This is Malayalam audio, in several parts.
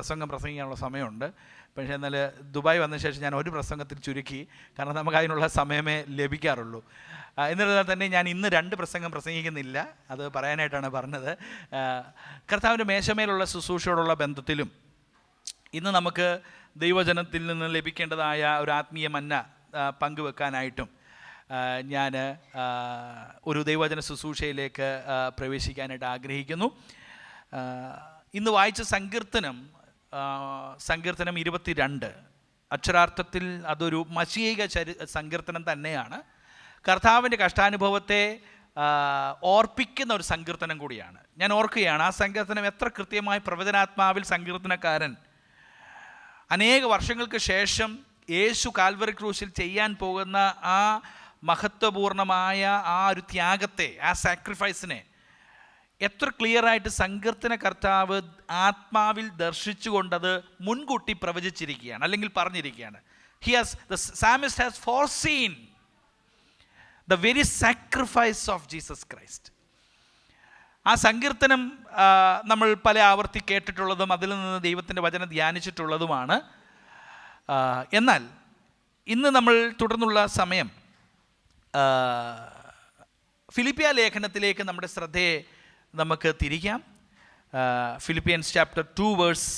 പ്രസംഗിക്കാനുള്ള സമയമുണ്ട്. പക്ഷേ എന്നാൽ ദുബായ് വന്ന ശേഷം ഞാൻ ഒരു പ്രസംഗത്തിൽ ചുരുക്കി, കാരണം നമുക്ക് അതിനുള്ള സമയമേ ലഭിക്കാറുള്ളൂ. എന്നിരുന്നാൽ തന്നെ ഞാൻ ഇന്ന് 2 പ്രസംഗം പ്രസംഗിക്കുന്നില്ല, അത് പറയാനായിട്ടാണ് പറഞ്ഞത്. കർത്താവിൻ്റെ മേശമേലുള്ള ശുശ്രൂഷയോടുള്ള ബന്ധത്തിലും ഇന്ന് നമുക്ക് ദൈവജനത്തിൽ നിന്ന് ലഭിക്കേണ്ടതായ ഒരു ആത്മീയ മന്ന പങ്കുവെക്കാനായിട്ടും ഞാൻ ഒരു ദൈവജന ശുശ്രൂഷയിലേക്ക് പ്രവേശിക്കാനായിട്ട് ആഗ്രഹിക്കുന്നു. ഇന്ന് വായിച്ച സങ്കീർത്തനം 22 അക്ഷരാർത്ഥത്തിൽ അതൊരു മശീക സങ്കീർത്തനം തന്നെയാണ്. കർത്താവിൻ്റെ കഷ്ടാനുഭവത്തെ ഓർപ്പിക്കുന്ന ഒരു സങ്കീർത്തനം കൂടിയാണ്. ഞാൻ ഓർക്കുകയാണ് ആ സങ്കീർത്തനം എത്ര കൃത്യമായി പ്രവചനാത്മാവിൽ സങ്കീർത്തനക്കാരൻ അനേക വർഷങ്ങൾക്ക് ശേഷം യേശു കാൽവറി ക്രൂശിൽ ചെയ്യാൻ പോകുന്ന ആ മഹത്വപൂർണമായ ആ ഒരു ത്യാഗത്തെ, ആ സാക്രിഫൈസിനെ എത്ര ക്ലിയറായിട്ട് സങ്കീർത്തന കർത്താവ് ആത്മാവിൽ ദർശിച്ചുകൊണ്ടത് മുൻകൂട്ടി പ്രവചിച്ചിരിക്കുകയാണ്, അല്ലെങ്കിൽ പറഞ്ഞിരിക്കുകയാണ്. The psalmist has foreseen the very sacrifice of Jesus Christ. ആ സങ്കീർത്തനം നമ്മൾ പല ആവർത്തി കേട്ടിട്ടുള്ളതും അതിൽ നിന്ന് ദൈവത്തിൻ്റെ വചനം ധ്യാനിച്ചിട്ടുള്ളതുമാണ്. എന്നാൽ ഇന്ന് നമ്മൾ തുടർന്നുള്ള സമയം ഫിലിപ്പിയ ലേഖനത്തിലേക്ക് നമ്മുടെ ശ്രദ്ധയെ നമുക്ക് തിരിക്കാം. ഫിലിപ്പിയൻസ് ചാപ്റ്റർ 2 വേഴ്സ്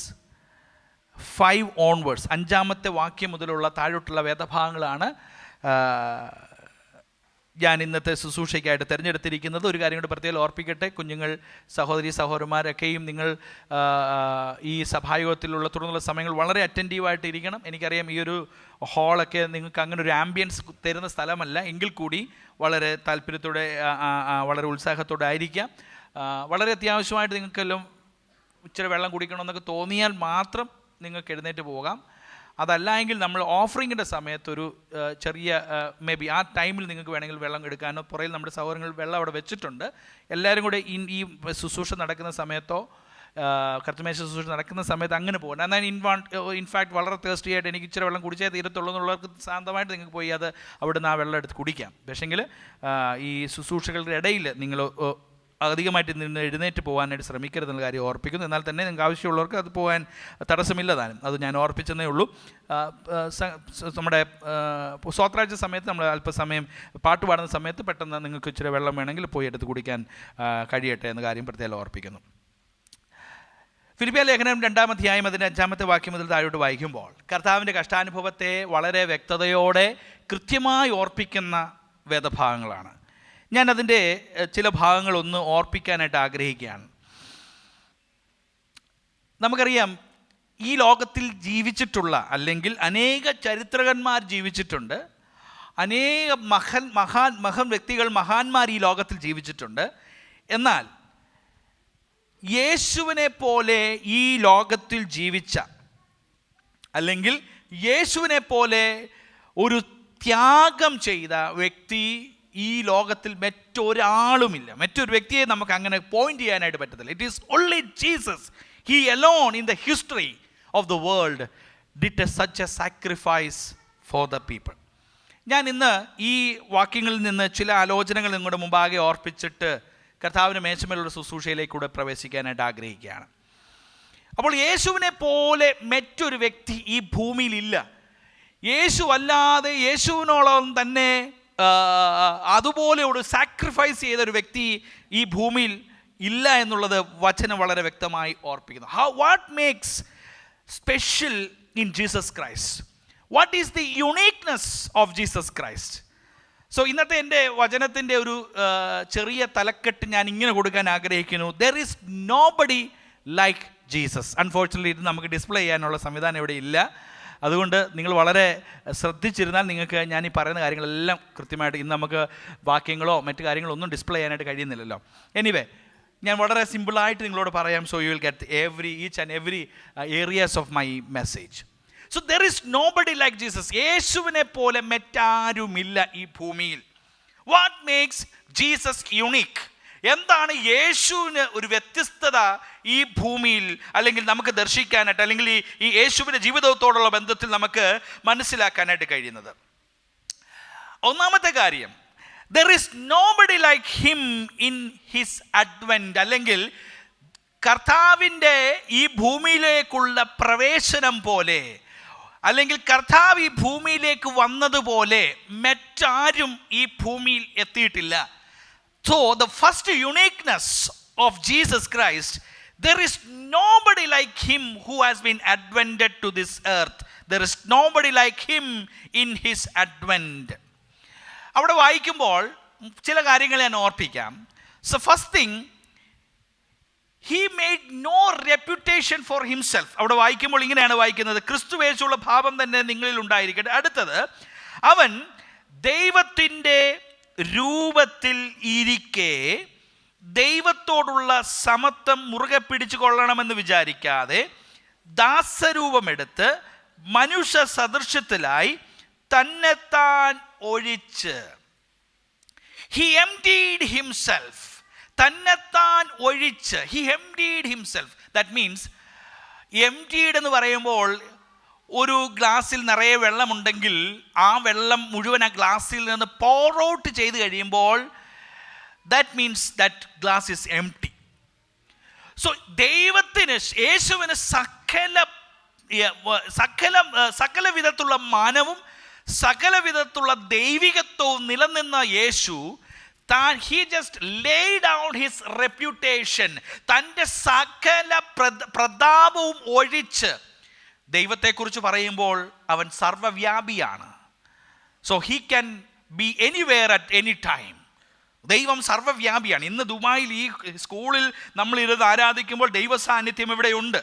5 ഓൺവേഴ്സ്, 5-ാമത്തെ വാക്യം മുതലുള്ള താഴോട്ടുള്ള വേദഭാഗങ്ങളാണ് ഞാൻ ഇന്നത്തെ ശുശ്രൂഷയ്ക്കായിട്ട് തിരഞ്ഞെടുത്തിരിക്കുന്നത്. ഒരു കാര്യം കൂടി പ്രത്യേകം ഓർപ്പിക്കട്ടെ, കുഞ്ഞുങ്ങൾ, സഹോദരി സഹോദരന്മാരൊക്കെയും നിങ്ങൾ ഈ സഭായോഗത്തിലുള്ള തുടർന്നുള്ള സമയങ്ങൾ വളരെ അറ്റൻറ്റീവായിട്ട് ഇരിക്കണം. എനിക്കറിയാം ഈ ഒരു ഹാളൊക്കെ നിങ്ങൾക്ക് അങ്ങനെ ഒരു ആംബിയൻസ് തരുന്ന സ്ഥലമല്ല, എങ്കിൽ കൂടി വളരെ താല്പര്യത്തോടെ വളരെ ഉത്സാഹത്തോടെ ആയിരിക്കാം. വളരെ അത്യാവശ്യമായിട്ട് നിങ്ങൾക്കെല്ലാം ഇച്ചിരി വെള്ളം കുടിക്കണമെന്നൊക്കെ തോന്നിയാൽ മാത്രം നിങ്ങൾക്ക് എഴുന്നേറ്റ് പോകാം. അതല്ല എങ്കിൽ നമ്മൾ ഓഫറിങ്ങിൻ്റെ സമയത്തൊരു ചെറിയ മേ ബി ആ ടൈമിൽ നിങ്ങൾക്ക് വേണമെങ്കിൽ വെള്ളം എടുക്കാനോ, പുറയിൽ നമ്മുടെ സഹോദരങ്ങൾ വെള്ളം അവിടെ വെച്ചിട്ടുണ്ട്. എല്ലാവരും കൂടെ ഈ ശുശ്രൂഷ നടക്കുന്ന സമയത്തോ കർത്തമേശ ശുശ്രൂഷ നടക്കുന്ന സമയത്ത് അങ്ങനെ പോകണം. എന്നാൽ ഇൻഫാക്ട് വളരെ തേഴ്സ്റ്റി ആയിട്ട് എനിക്ക് ഇച്ചിരി വെള്ളം കുടിച്ചേ തീരത്തുള്ളൂ എന്നുള്ളവർക്ക് ശാന്തമായിട്ട് നിങ്ങൾക്ക് പോയി അത് അവിടുന്ന് ആ വെള്ളം എടുത്ത് കുടിക്കാം. പക്ഷേങ്കിൽ ഈ ശുശ്രൂഷകളുടെ ഇടയിൽ നിങ്ങൾ അധികമായിട്ട് നിന്ന് എഴുന്നേറ്റ് പോകാനായിട്ട് ശ്രമിക്കരുതെന്ന കാര്യം ഓർപ്പിക്കുന്നു. എന്നാൽ തന്നെ നിങ്ങൾക്ക് ആവശ്യമുള്ളവർക്ക് അത് പോകാൻ തടസ്സമില്ലതാനും, അത് ഞാൻ ഓർപ്പിച്ചെന്നേ ഉള്ളൂ. നമ്മുടെ സ്വത്രാഴ്ച സമയത്ത് നമ്മൾ അല്പസമയം പാട്ട് പാടുന്ന സമയത്ത് പെട്ടെന്ന് നിങ്ങൾക്ക് ഇച്ചിരി വെള്ളം വേണമെങ്കിൽ പോയി എടുത്ത് കുടിക്കാൻ കഴിയട്ടെ എന്ന കാര്യം പ്രത്യേകം ഓർപ്പിക്കുന്നു. ഫിലിപ്പിയ ലേഖനം 2-ാം അധ്യായം അതിൻ്റെ 5-ാമത്തെ വാക്യം മുതൽ താഴോട്ട് വായിക്കുമ്പോൾ കർത്താവിൻ്റെ കഷ്ടാനുഭവത്തെ വളരെ വ്യക്തതയോടെ കൃത്യമായി ഓർപ്പിക്കുന്ന വേദഭാഗങ്ങളാണ്. ഞാൻ അതിൻ്റെ ചില ഭാഗങ്ങളൊന്ന് ഓർപ്പിക്കാനായിട്ട് ആഗ്രഹിക്കുകയാണ്. നമുക്കറിയാം ഈ ലോകത്തിൽ ജീവിച്ചിട്ടുള്ള, അല്ലെങ്കിൽ അനേക ചരിത്രകന്മാർ ജീവിച്ചിട്ടുണ്ട്, അനേക മഹാന്മാർ ഈ ലോകത്തിൽ ജീവിച്ചിട്ടുണ്ട്. എന്നാൽ യേശുവിനെ പോലെ ഈ ലോകത്തിൽ ജീവിച്ച, അല്ലെങ്കിൽ യേശുവിനെ പോലെ ഒരു ത്യാഗം ചെയ്ത വ്യക്തി ഈ ലോകത്തിൽ മറ്റൊരാളുമില്ല. മറ്റൊരു വ്യക്തിയെ നമുക്ക് അങ്ങനെ പോയിന്റ് ചെയ്യാനായിട്ട് പറ്റത്തില്ല. It is only Jesus. He alone in the history of the world did such A sacrifice for the people. ഞാൻ ഇന്ന് ഈ വാക്യങ്ങളിൽ നിന്ന് ചില ആലോചനകൾ നിങ്ങളുടെ മുമ്പാകെ ഓർപ്പിച്ചിട്ട് കർത്താവിൻ്റെ മേശമേലുള്ള ശുശ്രൂഷയിലേക്കൂടെ പ്രവേശിക്കാനായിട്ട് ആഗ്രഹിക്കുകയാണ്. അപ്പോൾ യേശുവിനെ പോലെ മറ്റൊരു വ്യക്തി ഈ ഭൂമിയിലില്ല. യേശു അല്ലാതെ, യേശുവിനോളം തന്നെ അതുപോലെ ഒരു സാക്രിഫൈസ് ചെയ്തൊരു വ്യക്തി ഈ ഭൂമിയിൽ ഇല്ല എന്നുള്ളത് വചനം വളരെ വ്യക്തമായി ഓർപ്പിക്കുന്നു. What makes special in Jesus Christ? What is the uniqueness of Jesus Christ? So ഇന്നത്തെ എൻ്റെ വചനത്തിൻ്റെ ഒരു ചെറിയ തലക്കെട്ട് ഞാൻ ഇങ്ങനെ കൊടുക്കാൻ ആഗ്രഹിക്കുന്നു. There is nobody like Jesus. Unfortunately ഇത് നമുക്ക് ഡിസ്പ്ലേ ചെയ്യാനുള്ള സംവിധാനം ഇവിടെ ഇല്ല. അതുകൊണ്ട് നിങ്ങൾ വളരെ ശ്രദ്ധിച്ചിരുന്നാൽ നിങ്ങൾക്ക് ഞാൻ ഈ പറയുന്ന കാര്യങ്ങളെല്ലാം കൃത്യമായിട്ട്, ഇന്ന് നമുക്ക് വാക്യങ്ങളോ മറ്റു കാര്യങ്ങളോ ഒന്നും ഡിസ്പ്ലേ ചെയ്യാനായിട്ട് കഴിയുന്നില്ലല്ലോ. എനിവേ, ഞാൻ വളരെ സിമ്പിളായിട്ട് നിങ്ങളോട് പറയാം. So you will get each and every areas of my message. So there is nobody like Jesus. യേശുവിനെ പോലെ മറ്റാരുമില്ല ഈ ഭൂമിയിൽ. What makes Jesus unique? എന്താണ് യേശുവിന് ഒരു വ്യത്യസ്തത ഈ ഭൂമിയിൽ, അല്ലെങ്കിൽ നമുക്ക് ദർശിക്കാനായിട്ട്, അല്ലെങ്കിൽ ഈ യേശുവിൻ്റെ ജീവിതത്തോടുള്ള ബന്ധത്തിൽ നമുക്ക് മനസ്സിലാക്കാനായിട്ട് കഴിയുന്നത്? ഒന്നാമത്തെ കാര്യം, there is nobody like him in his advent, അല്ലെങ്കിൽ കർത്താവിൻ്റെ ഈ ഭൂമിയിലേക്കുള്ള പ്രവേശനം പോലെ, അല്ലെങ്കിൽ കർത്താവ് ഈ ഭൂമിയിലേക്ക് വന്നതുപോലെ മറ്റാരും ഈ ഭൂമിയിൽ എത്തിയിട്ടില്ല. So the first uniqueness of Jesus Christ, there is nobody like him who has been advented to this earth. There is nobody like him in his advent. അവിടെ വായിക്കുമ്പോൾ ചില കാര്യങ്ങൾ ഞാൻ ഓർപ്പിക്കാം. So first thing, he made no reputation for himself. അവിടെ വായിക്കുമ്പോൾ ഇങ്ങനെയാണ് വായിക്കുന്നത്, ക്രിസ്തുവേശുള്ള ഭാവം തന്നെ നിങ്ങളിൽ ഉണ്ടായിരിക്കട്ടെ. അടുത്തത്, അവൻ ദൈവത്തിൻ്റെ രൂപത്തിൽ ഇരിക്കെ ദൈവത്തോടുള്ള സമത്വം മുറുകെ പിടിച്ചു കൊള്ളണമെന്ന് വിചാരിക്കാതെ ദാസരൂപമെടുത്ത് മനുഷ്യ സദൃശ്യത്തിലായി തന്നെത്താൻ ഒഴിച്ച്, he emptied himself. തന്നെത്താൻ ഒഴിച്ച്, he emptied himself. That means emptied എന്ന് പറയുമ്പോൾ ഒരു ഗ്ലാസ്സിൽ നിറയെ വെള്ളമുണ്ടെങ്കിൽ ആ വെള്ളം മുഴുവൻ ആ ഗ്ലാസ്സിൽ നിന്ന് pour out ചെയ്ത് കഴിയുമ്പോൾ that means that glass is empty. So ദൈവത്തിന്, യേശുവിന് സകല വിധത്തിലുള്ള മാനവും സകല വിധത്തിലുള്ള ദൈവികത്വവും നിലനിന്ന യേശു he just laid down his reputation. തൻ്റെ സകല പ്രതാപവും ഒഴിച്ച് ദൈവത്തെക്കുറിച്ച് പറയുമ്പോൾ അവൻ സർവ്വവ്യാപിയാണ്. So he can be anywhere at any time. ദൈവം സർവ്വവ്യാപിയാണ്. ഇന്ന് ദുബായിൽ ഈ സ്കൂളിൽ നമ്മൾ ഇരുന്ന് ആരാധിക്കുമ്പോൾ ദൈവ സാന്നിധ്യം ഇവിടെയുണ്ട്.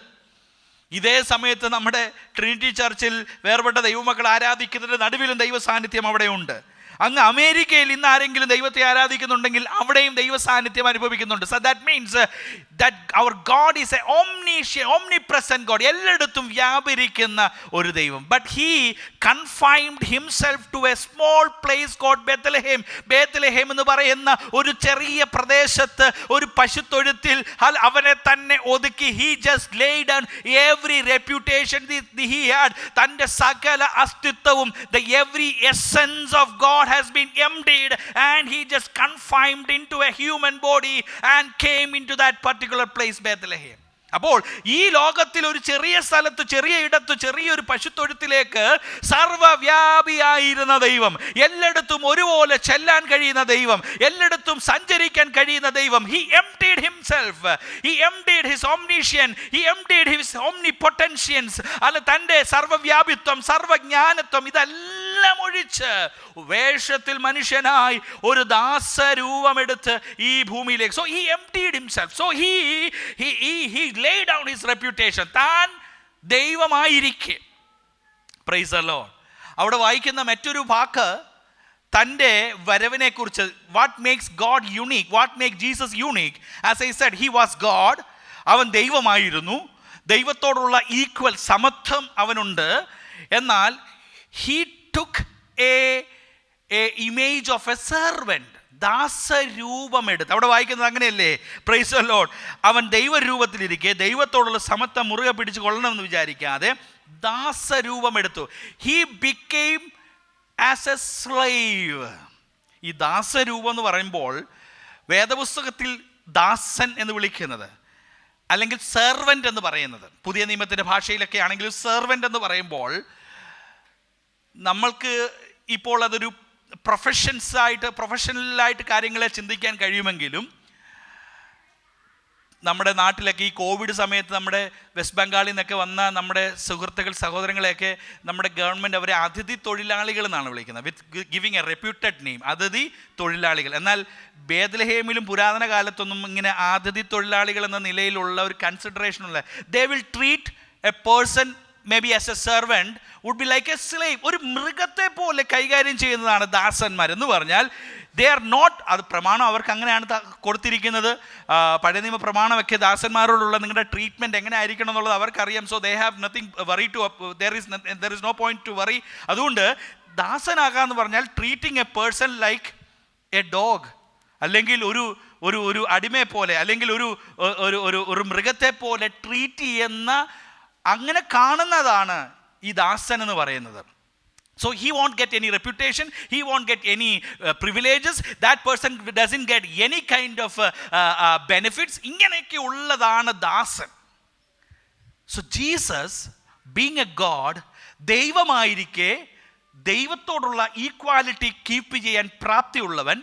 ഇതേ സമയത്ത് നമ്മുടെ ട്രിനിറ്റി ചർച്ചിൽ വേർപെട്ട ദൈവമക്കൾ ആരാധിക്കുന്നതിൻ്റെ നടുവിലും ദൈവ സാന്നിധ്യം അവിടെയുണ്ട്. അങ്ങ് അമേരിക്കയിൽ ഇന്ന് ആരെങ്കിലും ദൈവത്തെ ആരാധിക്കുന്നുണ്ടെങ്കിൽ അവിടെയും ദൈവ സാന്നിധ്യം അനുഭവിക്കുന്നുണ്ട്. So that means that our God is a omnipresent God. എല്ലായിടത്തും വ്യാപരിക്കുന്ന ഒരു ദൈവം. But he confined himself to a small place called Bethlehem. Bethlehem എന്ന് പറയുന്ന ഒരു ചെറിയ പ്രദേശത്ത്, ഒരു പശുത്തൊഴുത്തിൽ അവനെ തന്നെ ഒതുക്കി. He just laid down every reputation he had. തൻ്റെ സകല അസ്തിത്വവും, the every essence of God has been emptied, and he just confined into a human body and came into that particular place, Bethlehem. അപ്പോൾ ഈ ലോകത്തിൽ ഒരു ചെറിയ സ്ഥലത്ത്, ചെറിയ ഇടത്ത്, ചെറിയൊരു പശുത്തൊഴുത്തിലേക്ക് സർവ്വവ്യാപിയായിരുന്ന ദൈവം, എല്ലായിടത്തും ഒരുപോലെ ചെല്ലാൻ കഴിയുന്ന ദൈവം, എല്ലായിടത്തും സഞ്ചരിക്കാൻ കഴിയുന്ന ദൈവം, he emptied himself, he emptied his omniscience, he emptied his omnipotence. അല്ല, തൻ്റെ സർവ്വവ്യാപിത്വം, സർവ്വജ്ഞാനത്വം ഇതെല്ലാം ഒഴിച്ച് വേഷത്തിൽ മനുഷ്യനായി ഒരു ദാസരൂപമെടുത്ത് ഈ ഭൂമിയിലേക്ക്. So he emptied himself. So he laid down his reputation. താൻ ദൈവമായിരിക്കെ. Praise the Lord. അവിടെ വായിക്കുന്ന മറ്റൊരു വാക്ക് തൻ്റെ വരവിനെ കുറിച്ച്, what makes God unique, what makes Jesus unique. As I said, he was God. അവൻ ദൈവമായിരുന്നു. ദൈവത്തോടുള്ള ഈക്വൽ സമത്വം അവനുണ്ട്. എന്നാൽ he took a image of a servant. ദാസരൂപമെടുത്ത്. അവിടെ വായിക്കുന്നത് അങ്ങനെയല്ലേ? Praise the Lord. അവൻ ദൈവരൂപത്തിലിരിക്കെ ദൈവത്തോടുള്ള സമത്വം മുറുകെ പിടിച്ചു കൊള്ളണമെന്ന് വിചാരിക്കാതെ ദാസരൂപമെടുത്തു. He became as a slave. ഈ ദാസരൂപം എന്ന് പറയുമ്പോൾ വേദപുസ്തകത്തിൽ ദാസൻ എന്ന് വിളിക്കുന്നത്, അല്ലെങ്കിൽ സെർവൻ്റ് എന്ന് പറയുന്നത്, പുതിയ നിയമത്തിൻ്റെ ഭാഷയിലൊക്കെ ആണെങ്കിലും സെർവൻ്റ് എന്ന് പറയുമ്പോൾ നമ്മൾക്ക് ഇപ്പോൾ അതൊരു പ്രൊഫഷണലായിട്ട് കാര്യങ്ങളെ ചിന്തിക്കാൻ കഴിയുമെങ്കിലും നമ്മുടെ നാട്ടിലൊക്കെ ഈ കോവിഡ് സമയത്ത് നമ്മുടെ വെസ്റ്റ് ബംഗാളിൽ നിന്നൊക്കെ വന്ന നമ്മുടെ സുഹൃത്തുക്കൾ, സഹോദരങ്ങളെയൊക്കെ നമ്മുടെ ഗവൺമെൻറ് അവരെ അതിഥി തൊഴിലാളികൾ എന്നാണ് വിളിക്കുന്നത്, വിത്ത് ഗിവിങ് എ റെപ്യൂട്ടഡ് നെയിം, അതിഥി തൊഴിലാളികൾ. എന്നാൽ ബേത്ലഹേമിലും പുരാതന കാലത്തൊന്നും ഇങ്ങനെ അതിഥി തൊഴിലാളികൾ എന്ന നിലയിലുള്ള ഒരു കൺസിഡറേഷനുള്ള, they will treat a person maybe as a servant, would be like a slave. ഒരു മൃഗത്തെ പോലെ കൈകാര്യം ചെയ്യുന്നതാണ് ദാസന്മാർ എന്ന് പറഞ്ഞാൽ. ദേ ആർ നോട്ട്, അത് പ്രമാണം അവർക്ക് അങ്ങനെയാണ് കൊടുത്തിരിക്കുന്നത്. പഴയ നിയമ പ്രമാണമൊക്കെ ദാസന്മാരോടുള്ള നിങ്ങളുടെ ട്രീറ്റ്മെൻറ്റ് എങ്ങനെ ആയിരിക്കണം എന്നുള്ളത് അവർക്കറിയാം. So they have nothing worry to, there is no point to worry. അതുകൊണ്ട് ദാസനാകാന്ന് പറഞ്ഞാൽ treating a person like a dog, അല്ലെങ്കിൽ ഒരു അടിമയെ പോലെ, അല്ലെങ്കിൽ ഒരു മൃഗത്തെ പോലെ ട്രീറ്റ് ചെയ്യുന്ന, അങ്ങനെ കാണുന്നതാണ് ഈ ദാസൻ എന്ന് പറയുന്നത്. So he won't get any reputation, he won't get any privileges, that person doesn't get any kind of benefits. ഇങ്ങനെയൊക്കെ ഉള്ളതാണ് ദാസൻ. So Jesus, being a God, ദൈവമായിരിക്കെ ദൈവത്തോടുള്ള ഈക്വാലിറ്റി കീപ്പ് ചെയ്യാൻ പ്രാപ്തിയുള്ളവൻ,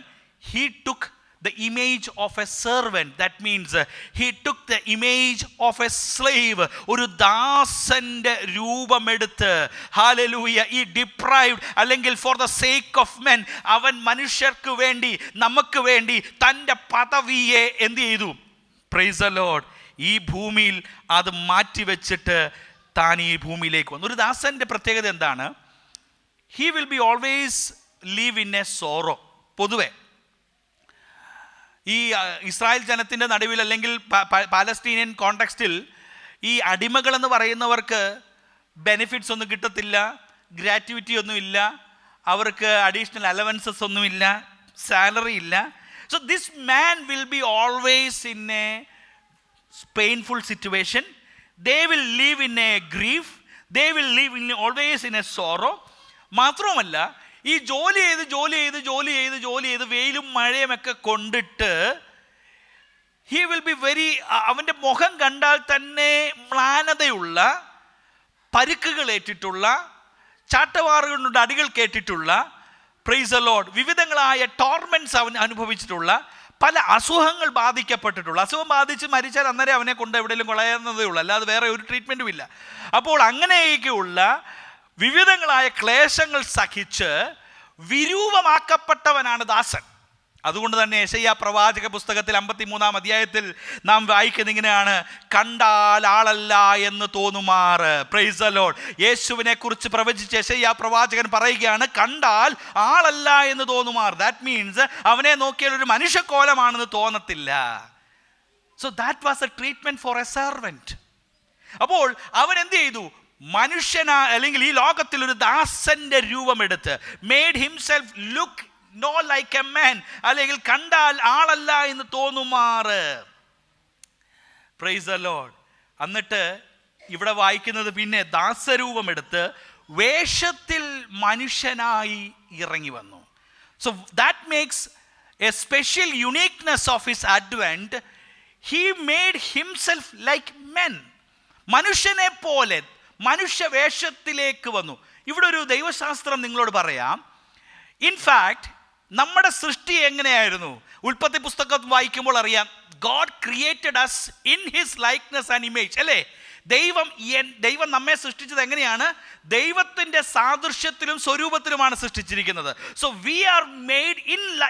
he took the image of a servant. That means he took the image of a slave. ഒരു ദാസന്റെ രൂപമെടുത്ത്, ഹല്ലേലൂയ, ഈ deprived അല്ലെങ്കിൽ for the sake of men, അവൻ മനുഷ്യർക്ക് വേണ്ടി, നമുക്ക് വേണ്ടി തൻ്റെ പദവിയെ എന്ത് ചെയ്തു? Praise the Lord. ഈ ഭൂമിയിൽ അത് മാറ്റിവെച്ചിട്ട് താൻ ഈ ഭൂമിയിലേക്ക് വന്നു. ഒരു ദാസന്റെ പ്രത്യേകത എന്താണ്? He will be always live in a sorrow. പൊതുവെ ഈ ഇസ്രായേൽ ജനത്തിൻ്റെ നടുവിൽ അല്ലെങ്കിൽ പാലസ്തീനിയൻ കോണ്ടെക്സ്റ്റിൽ ഈ അടിമകളെന്ന് പറയുന്നവർക്ക് ബെനിഫിറ്റ്സ് ഒന്നും കിട്ടത്തില്ല, ഗ്രാറ്റുവിറ്റി ഒന്നുമില്ല, അവർക്ക് അഡീഷണൽ അലവൻസസ് ഒന്നുമില്ല, സാലറി ഇല്ല. So this man will be always in a painful situation. They will live in a grief, they will live in always in a sorrow. മാത്രവുമല്ല, ഈ ജോലി ചെയ്ത് വെയിലും മഴയുമൊക്കെ കൊണ്ടിട്ട് ഹി വിൽ ബി വെരി, അവൻ്റെ മുഖം കണ്ടാൽ തന്നെ മ്ലാനതയുള്ള, പരുക്കുകൾ ഏറ്റിട്ടുള്ള, ചാട്ടവാറുകൾ കൊണ്ട് അടികൾ കേട്ടിട്ടുള്ള, പ്രൈസ് ദി ലോർഡ്, വിവിധങ്ങളായ ടോർമെന്റ്സ് അവൻ അനുഭവിച്ചിട്ടുള്ള, പല അസുഖങ്ങൾ ബാധിക്കപ്പെട്ടിട്ടുള്ള, അസുഖം ബാധിച്ച് മരിച്ചാൽ അന്നേരം അവനെ കൊണ്ട് എവിടെയെങ്കിലും കളയുന്നതേ ഉള്ളൂ, അല്ലാതെ വേറെ ഒരു ട്രീറ്റ്മെൻറ്റും ഇല്ല. അപ്പോൾ അങ്ങനെയൊക്കെയുള്ള വിവിധങ്ങളായ ക്ലേശങ്ങൾ സഹിച്ച് വിരൂപമാക്കപ്പെട്ടവനാണ് ദാസൻ. അതുകൊണ്ട് തന്നെ യെശയ്യാ പ്രവാചക പുസ്തകത്തിൽ 53-ാം അധ്യായത്തിൽ നാം വായിക്കുന്നത് ഇങ്ങനെയാണ്: കണ്ടാൽ ആളല്ല എന്ന് തോന്നുമാറ്. Price the Lord. യേശുവിനെ കുറിച്ച് പ്രവചിച്ച യെശയ്യാ പ്രവാചകൻ പറയുകയാണ്, കണ്ടാൽ ആളല്ല എന്ന് തോന്നുമാറ്. ദാറ്റ് മീൻസ് അവനെ നോക്കിയാൽ ഒരു മനുഷ്യക്കോലമാണെന്ന് തോന്നത്തില്ല. So that was A treatment four A servant. അപ്പോൾ അവൻ എന്ത് ചെയ്തു? മനുഷ്യനാ അല്ലെങ്കിൽ ഈ ലോകത്തിൽ ഒരു ദാസന്റെ രൂപമെടുത്ത്, made himself look no like a man, അല്ലെങ്കിൽ കണ്ടാൽ ആളല്ല എന്ന് തോന്നുമാറ്. Price the Lord. എന്നിട്ട് ഇവിടെ വായിക്കുന്നത് പിന്നെ ദാസരൂപമെടുത്ത് വേഷത്തിൽ മനുഷ്യനായി ഇറങ്ങി വന്നു. So that makes A special uniqueness of his advent. He made himself like men. മനുഷ്യനെ പോലെ മനുഷ്യവേഷത്തിലേക്ക് വന്നു. ഇവിടെ ഒരു ദൈവശാസ്ത്രം നിങ്ങളോട് പറയാം. ഇൻഫാക്ട് നമ്മുടെ സൃഷ്ടി എങ്ങനെയായിരുന്നു? ഉൽപ്പത്തി പുസ്തകം വായിക്കുമ്പോൾ അറിയാം, God created us in his likeness and image, അല്ലേ? ദൈവം നമ്മെ സൃഷ്ടിച്ചത് എങ്ങനെയാണ്? ദൈവത്തിൻ്റെ സാദൃശ്യത്തിലും സ്വരൂപത്തിലുമാണ് സൃഷ്ടിച്ചിരിക്കുന്നത്. So we are made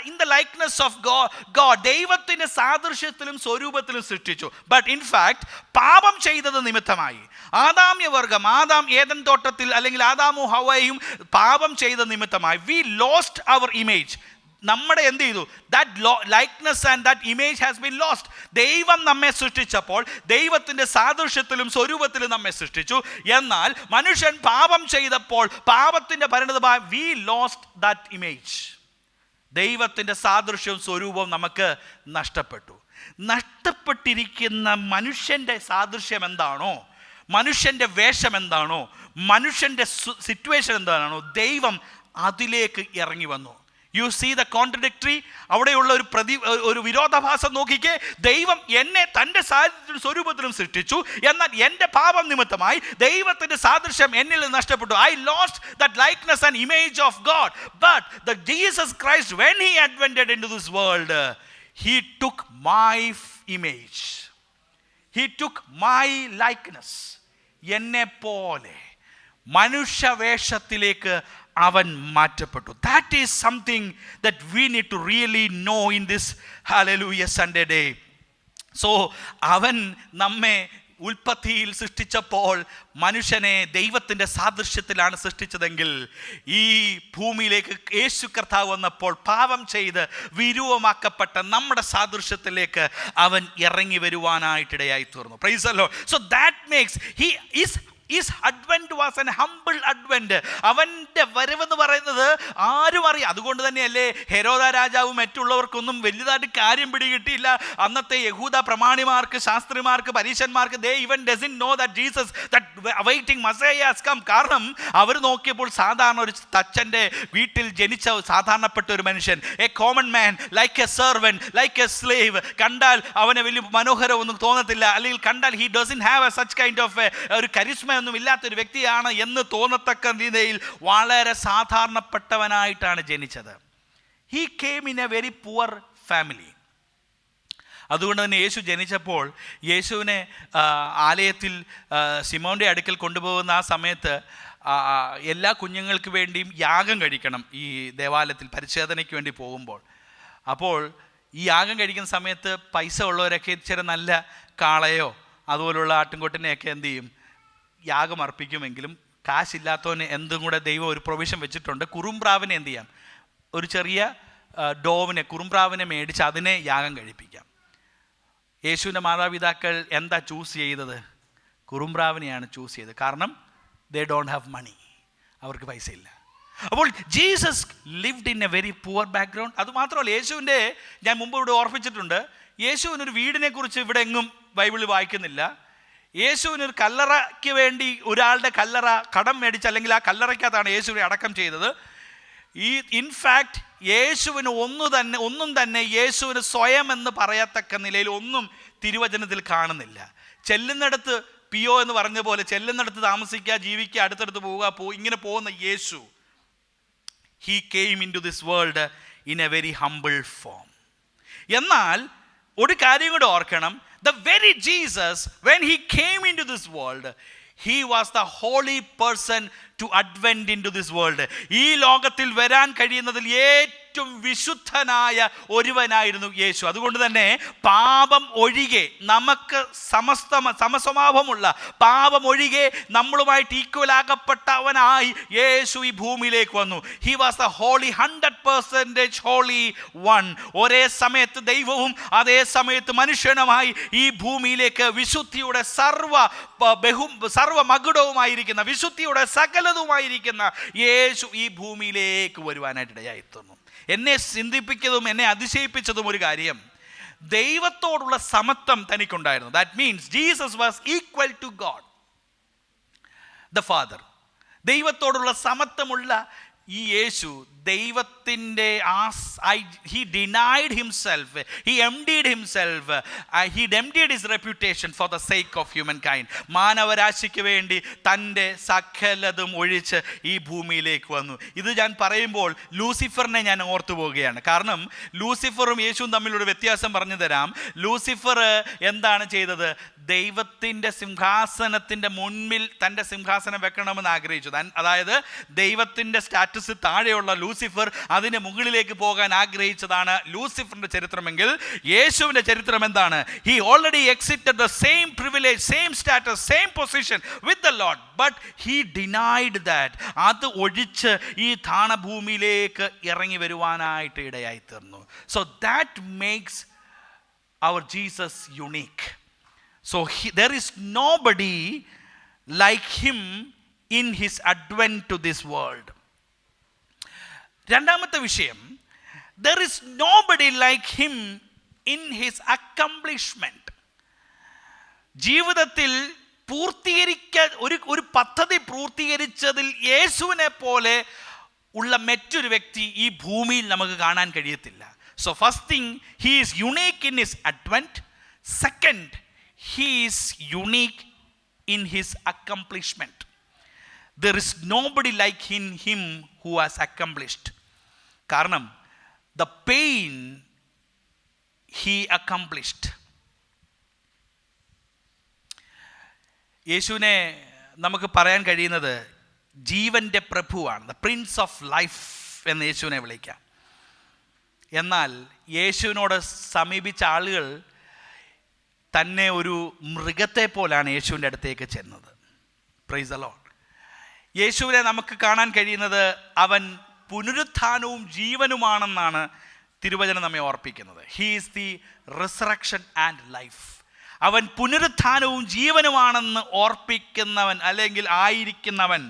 in the likeness of God. ദൈവത്തിൻ്റെ സാദൃശ്യത്തിലും സ്വരൂപത്തിലും സൃഷ്ടിച്ചു. ബട്ട് ഇൻഫാക്ട് പാപം ചെയ്തത് നിമിത്തമായി ആദാമ്യവർഗം, ആദാം ഏദൻ തോട്ടത്തിൽ അല്ലെങ്കിൽ ആദാമും ഹവ്വയും പാപം ചെയ്ത നിമിത്തമായി വി ലോസ്റ്റ് അവർ ഇമേജ്. നമ്മുടെ എന്ത് ചെയ്തു? That likeness and that image has been lost. ദൈവം നമ്മെ സൃഷ്ടിച്ചപ്പോൾ ദൈവത്തിൻ്റെ സാദൃശ്യത്തിലും സ്വരൂപത്തിലും നമ്മെ സൃഷ്ടിച്ചു. എന്നാൽ മനുഷ്യൻ പാപം ചെയ്തപ്പോൾ പാപത്തിൻ്റെ പരിണതമായി വി ലോസ്റ്റ് ദാറ്റ് ഇമേജ്. ദൈവത്തിൻ്റെ സാദൃശ്യവും സ്വരൂപവും നമുക്ക് നഷ്ടപ്പെട്ടു. നഷ്ടപ്പെട്ടിരിക്കുന്ന മനുഷ്യൻ്റെ സാദൃശ്യം എന്താണോ, മനുഷ്യൻ്റെ വേഷം എന്താണോ, മനുഷ്യൻ്റെ സിറ്റുവേഷൻ എന്താണോ, ദൈവം അതിലേക്ക് ഇറങ്ങി വന്നു. You see the contradictory. അവിടെയുള്ള ഒരു വിരോധാഭാസം നോക്കിക്കേ. ദൈവം എന്നെ തൻ്റെ സ്വരൂപത്തിലും സൃഷ്ടിച്ചു, എന്നാൽ എൻ്റെ പാപം നിമിത്തമായി ദൈവത്തിൻ്റെ സാദൃശ്യം എന്നിൽ നഷ്ടപ്പെട്ടു. I lost that likeness and image of God. But the Jesus Christ, when he advented in to this world, he took my image, he took my likeness. എന്നെ പോലെ മനുഷ്യവേഷത്തിലേക്ക് അവൻ മാറ്റപ്പെട്ടു. That is something that we need to really know in this Hallelujah Sunday day. So അവൻ നമ്മെ ഉൽപ്പത്തിയിൽ സൃഷ്ടിച്ചപ്പോൾ മനുഷ്യനെ ദൈവത്തിൻ്റെ സാദൃശ്യത്തിലാണ് സൃഷ്ടിച്ചതെങ്കിൽ ഈ ഭൂമിയിലേക്ക് യേശു കർത്താവ് വന്നപ്പോൾ പാപം ചെയ്ത് വിരൂപമാക്കപ്പെട്ട നമ്മുടെ സാദൃശ്യത്തിലേക്ക് അവൻ ഇറങ്ങി വരുവാനായിട്ടിടയായി തീർന്നു. Price the Lord. So that makes he is His advent was an humble advent. അവൻ്റെ വരവെന്ന് പറയുന്നത് ആരും അറിയാം. അതുകൊണ്ട് തന്നെയല്ലേ ഹെരോദ രാജാവും മറ്റുള്ളവർക്കൊന്നും വലുതായിട്ട് കാര്യം പിടികിട്ടിയില്ല. അന്നത്തെ യഹൂദ പ്രമാണിമാർക്ക്, ശാസ്ത്രിമാർക്ക്, പരീശന്മാർക്ക് they even doesn't know that Jesus, that awaiting Messiah has come. കാരണം അവർ നോക്കിയപ്പോൾ സാധാരണ ഒരു തച്ചൻ്റെ വീട്ടിൽ ജനിച്ച സാധാരണപ്പെട്ട ഒരു മനുഷ്യൻ, A common man, like A servant, like A slave. കണ്ടാൽ അവനെ വലിയ മനോഹരമൊന്നും തോന്നത്തില്ല, അല്ലെങ്കിൽ കണ്ടാൽ he doesn't have a such kind of ഒരു കരിസ്മ ഒന്നും ഇല്ലാത്തൊരു വ്യക്തിയാണ് എന്ന് തോന്നത്തക്ക രീതിയിൽ വളരെ സാധാരണപ്പെട്ടവനായിട്ടാണ് ജനിച്ചത്. He came in a very poor family. അതുകൊണ്ട് തന്നെ യേശു ജനിച്ചപ്പോൾ യേശുവിനെ ആലയത്തിൽ ശിമോൻ്റെ അടുക്കൽ കൊണ്ടുപോകുന്ന ആ സമയത്ത് എല്ലാ കുഞ്ഞുങ്ങൾക്ക് വേണ്ടിയും യാഗം കഴിക്കണം ഈ ദേവാലയത്തിൽ പരിച്ഛേദനയ്ക്ക് വേണ്ടി പോകുമ്പോൾ. അപ്പോൾ ഈ യാഗം കഴിക്കുന്ന സമയത്ത് പൈസ ഉള്ളവരൊക്കെ ഇച്ചിരി നല്ല കാളയോ അതുപോലുള്ള ആട്ടിൻകുട്ടിനെയൊക്കെ എന്ത് ചെയ്യും, യാഗം അർപ്പിക്കുമെങ്കിലും കാശില്ലാത്തവന് എന്തും കൂടെ ദൈവം ഒരു പ്രൊവിഷൻ വെച്ചിട്ടുണ്ട്. കുറുമ്പ്രാവിനെ എന്ത് ചെയ്യാം, ഒരു ചെറിയ ഡോവിനെ, കുറുമ്പ്രാവിനെ മേടിച്ച് അതിനെ യാഗം കഴിപ്പിക്കാം. യേശുവിൻ്റെ മാതാപിതാക്കൾ എന്താ ചൂസ് ചെയ്തത്? കുറുമ്പ്രാവിനെയാണ് ചൂസ് ചെയ്തത്. കാരണം ദേ ഡോണ്ട് ഹാവ് മണി, അവർക്ക് പൈസ ഇല്ല. അപ്പോൾ Jesus lived in A very poor background. അതുമാത്രമല്ല, യേശുവിൻ്റെ ഞാൻ മുമ്പ് ഇവിടെ ഓർപ്പിച്ചിട്ടുണ്ട്, യേശുവിനൊരു വീടിനെ കുറിച്ച് ഇവിടെ എങ്ങും ബൈബിളിൽ വായിക്കുന്നില്ല. യേശുവിനൊരു കല്ലറയ്ക്ക് വേണ്ടി ഒരാളുടെ കല്ലറ കടം മേടിച്ച്, അല്ലെങ്കിൽ ആ കല്ലറയ്ക്കകത്താണ് യേശുവിനെ അടക്കം ചെയ്തത്. ഇൻഫാക്റ്റ് യേശുവിന് ഒന്നും തന്നെ യേശുവിന് സ്വയം എന്ന് പറയത്തക്ക നിലയിൽ ഒന്നും തിരുവചനത്തിൽ കാണുന്നില്ല. ചെല്ലുന്നിടത്ത് പിയോ എന്ന് പറഞ്ഞ പോലെ ചെല്ലുന്നിടത്ത് താമസിക്കുക, ജീവിക്കുക, അടുത്തടുത്ത് പോവുക, ഇങ്ങനെ പോകുന്ന യേശു, he came into this world in a very humble form. എന്നാൽ ഒരു കാര്യം കൂടെ ഓർക്കണം, the very Jesus, when he came into this world, he was the holy person to advent into this world. ഈ ലോകത്തിൽ വരാൻ കഴിയുന്നതിൽ ഏറ്റവും വിശുദ്ധനായ ഒരുവനായിരുന്നു യേശു. അതുകൊണ്ട് തന്നെ പാപം ഒഴികെ, നമുക്ക് സമസ്വഭാവമുള്ള പാപം ഒഴികെ നമ്മളുമായിട്ട് ഈക്വൽ ആകപ്പെട്ടവനായി യേശു ഈ ഭൂമിയിലേക്ക് വന്നു. He was the holy 100% holy one. ഒരേ സമയത്ത് ദൈവവും അതേ സമയത്ത് മനുഷ്യനുമായി ഈ ഭൂമിയിലേക്ക് വിശുദ്ധിയുടെ സർവ മകുടവുമായിരിക്കുന്ന, വിശുദ്ധിയുടെ സകലതുമായിരിക്കുന്ന യേശു ഈ ഭൂമിയിലേക്ക് വരുവാനായിട്ടിടയായിത്തീർന്നു. എന്നെ ചിന്തിപ്പിച്ചതും എന്നെ അതിശയിപ്പിച്ചതും ഒരു കാര്യം, ദൈവത്തോടുള്ള സമത്വം തനിക്കുണ്ടായിരുന്നു. That means Jesus was equal to God the Father. ദൈവത്തോടുള്ള സമത്വമുള്ള ഈ യേശു ദൈവത്തിൻ്റെ he denied himself, he emptied himself, he emptied his reputation for the sake of humankind. മാനവരാശിക്ക് വേണ്ടി തൻ്റെ സകലതും ഒഴിച്ച് ഈ ഭൂമിയിലേക്ക് വന്നു. ഇത് ഞാൻ പറയുമ്പോൾ ലൂസിഫറിനെ ഞാൻ ഓർത്തു പോവുകയാണ്. കാരണം ലൂസിഫറും യേശുവും തമ്മിലൊരു വ്യത്യാസം പറഞ്ഞു തരാം. ലൂസിഫർ എന്താണ് ചെയ്തത്? ദൈവത്തിൻ്റെ സിംഹാസനത്തിൻ്റെ മുൻപിൽ തൻ്റെ സിംഹാസനം വെക്കണമെന്ന് ആഗ്രഹിച്ചു. അതായത് ദൈവത്തിൻ്റെ സ്റ്റാറ്റസ് താഴെയുള്ള ലൂസിഫർ അതിന് മുകളിലേക്ക് പോകാൻ ആഗ്രഹിച്ചതാണ് ലൂസിഫറിന്റെ ചരിത്രമെങ്കിൽ യേശുവിന്റെ ചരിത്രം എന്താണ്? He already exited the same privilege, same status, same position with the Lord, but he denied that. അത് ഒഴിച്ച് ഈ താണഭൂമിയിലേക്ക് ഇറങ്ങി വരുവാനായിട്ട് ഇടയായി തീർന്നു. So that makes our Jesus unique. So there is nobody like him in his advent to this world. രണ്ടാമത്തെ വിഷയം, there is nobody like him in his accomplishment. ജീവിതത്തിൽ ഒരു പദ്ധതി പൂർത്തീകരിച്ചതിൽ യേശുവിനെ പോലെ ഉള്ള മറ്റൊരു വ്യക്തി ഈ ഭൂമിയിൽ നമുക്ക് കാണാൻ കഴിയത്തില്ല. So first thing, he is unique in his advent. Second, he is unique in his accomplishment. There is nobody like him who has accomplished. കാരണം the pain he accomplished. യേശുവിനെ നമുക്ക് പറയാൻ കഴിയുന്നത് ജീവൻ്റെ പ്രഭുവാണ്, ദ പ്രിൻസ് ഓഫ് ലൈഫ് എന്ന് യേശുവിനെ വിളിക്കാം. എന്നാൽ യേശുവിനോട് സമീപിച്ച ആളുകൾ തന്നെ ഒരു മൃഗത്തെ പോലാണ് യേശുവിൻ്റെ അടുത്തേക്ക് ചെന്നത്. Praise the Lord. യേശുവിനെ നമുക്ക് കാണാൻ കഴിയുന്നത് അവൻ പുനരുത്ഥാനവും ജീവനുമാണെന്നാണ് തിരുവചനം നമ്മെ ഓർപ്പിക്കുന്നത്. He is the resurrection and life. അവൻ പുനരുത്ഥാനവും ജീവനുമാണെന്ന് ഓർപ്പിക്കുന്നവൻ അല്ലെങ്കിൽ ആയിരിക്കുന്നവൻ.